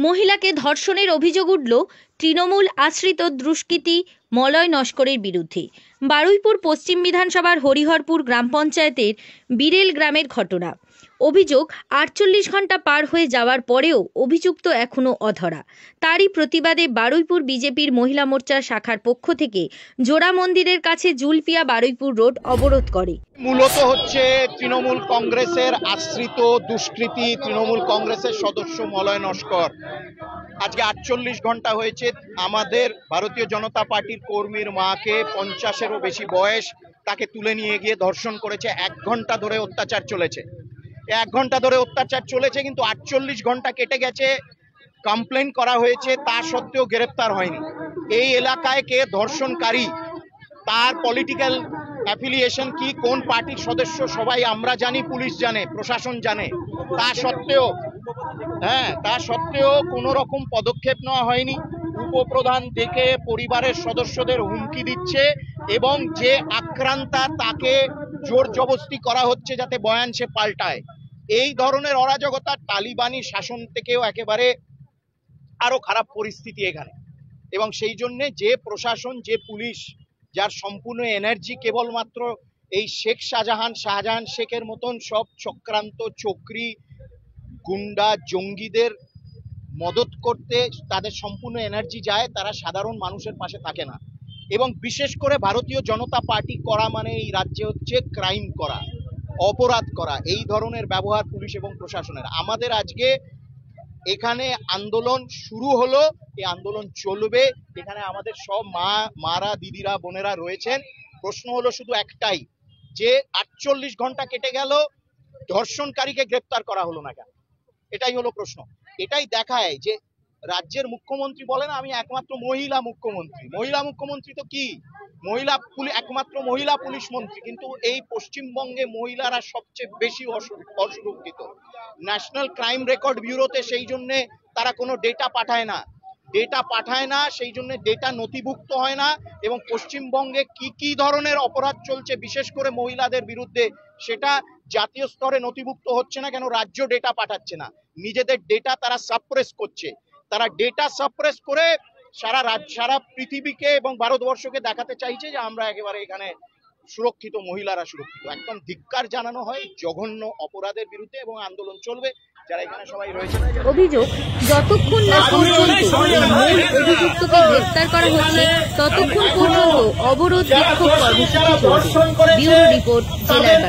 মহিলাকে ধর্ষণের অভিযোগ উঠল তৃণমূল আশ্রিত দুষ্কৃতী মলয় নস্করের বিরুদ্ধে। বারুইপুর পশ্চিম বিধানসভার হরিহরপুর গ্রাম পঞ্চায়েতের বিরেল গ্রামের ঘটনা। অভিযোগ 48 ঘন্টা পার হয়ে যাওয়ার পরেও অভিযুক্ত এখনও অধরা। তারই প্রতিবাদে বারুইপুর বিজেপির মহিলা মোর্চার শাখার পক্ষ থেকে জোড়া মন্দিরের কাছে জুলপিয়া বারুইপুর রোড অবরোধ করে। মূলত হচ্ছে তৃণমূল কংগ্রেসের আশ্রিত দুষ্কৃতী তৃণমূল কংগ্রেসের সদস্য মলয় নস্কর আজকে 48 ঘন্টা হয়েছে আমাদের ভারতীয় জনতা পার্টির কর্মীর মাকে, 50-এরও বেশি বয়স, তাকে তুলে নিয়ে গিয়ে ধর্ষণ করেছে। 1 ঘন্টা ধরে অত্যাচার চলেছে। 1 ঘন্টা ধরে অত্যাচার চলেছে, কিন্তু 48 ঘন্টা কেটে গেছে, কমপ্লেন করা হয়েছে, তা সত্ত্বেও গ্রেপ্তার হয়নি। এই এলাকায় কে ধর্ষণকারী, তার পলিটিক্যাল অ্যাফিলিয়েশন কি, কোন পার্টির সদস্য, সবাই আমরা জানি, পুলিশ জানে, প্রশাসন জানে। তা সত্ত্বেও কোনো রকম পদক্ষেপ নেওয়া হয়নি। উপপ্রধান ডেকে পরিবারের সদস্যদের হুমকি দিচ্ছে এবং যে আক্রান্তা তাকে জোর জবরদস্তি করা হচ্ছে যাতে বয়ান সে পাল্টায়। এই ধরনের অরাজকতা তালিবানি শাসন থেকেও একেবারে আরো খারাপ পরিস্থিতি এখানে। এবং সেই জন্য যে প্রশাসন, যে পুলিশ, যার সম্পূর্ণ এনার্জি কেবলমাত্র এই শেখ শাহজাহান শেখের মতন সব চক্রান্ত, চক্রী, গুন্ডা, জঙ্গিদের মদত করতে তাদের সম্পূর্ণ এনার্জি যায়, তারা সাধারণ মানুষের পাশে থাকে না। এবং বিশেষ করে ভারতীয় জনতা পার্টি করা মানে এই রাজ্যে হচ্ছে ক্রাইম করা, অপরাধ করা। এই ধরনের ব্যবহার পুলিশ এবং প্রশাসনের। আমাদের আজকে এখানে আন্দোলন শুরু হলো, এই আন্দোলন চলবে। এখানে আমাদের সব মারা, দিদিরা, বোনেরা রয়েছেন। প্রশ্ন হলো শুধু একটাই, যে 48 ঘন্টা কেটে গেল, ধর্ষণকারীকে গ্রেপ্তার করা হলো না কেন? এটাই হলো প্রশ্ন। এটাই দেখায় যে রাজ্যের মুখ্যমন্ত্রী বলেন আমি একমাত্র মহিলা মুখ্যমন্ত্রী। মহিলা মুখ্যমন্ত্রী তো কি, একমাত্র মহিলা পুলিশ মন্ত্রী, কিন্তু এই পশ্চিমবঙ্গে মহিলারা সবচেয়ে বেশি অসুরক্ষিত। ন্যাশনাল ক্রাইম রেকর্ড ব্যুরোতে সেই জন্য তারা কোনো ডেটা পাঠায় না, সেই জন্য ডেটা নথিভুক্ত হয় না। এবং পশ্চিমবঙ্গে কি ধরনের অপরাধ চলছে বিশেষ করে মহিলাদের বিরুদ্ধে, সেটা জাতীয় স্তরে নথিভুক্ত হচ্ছে না। কেন? রাজ্য ডেটা পাঠাচ্ছে না, নিজেদের ডেটা তারা সাপ্রেস করছে। তারা ডেটা সাপ্রেস করে সারা পৃথিবীকে এবং ভারতবর্ষকে দেখাতে চাইছে যে আমরা একেবারে এখানে সুরক্ষিত, মহিলারা সুরক্ষিত। একদম ধিক্কার জানানো হয় জঘন্য অপরাধের বিরুদ্ধে এবং আন্দোলন চলবে। যারা এখানে সবাই রয়েছে, অভিযোগ যতক্ষণ না পর্যন্ত মূল অভিযুক্তকে গ্রেফতার করা হচ্ছে ততক্ষণ পর্যন্ত অবরোধ বিক্ষোভ কর্মসূচি চলবে। ব্যুরো রিপোর্ট, জেলার।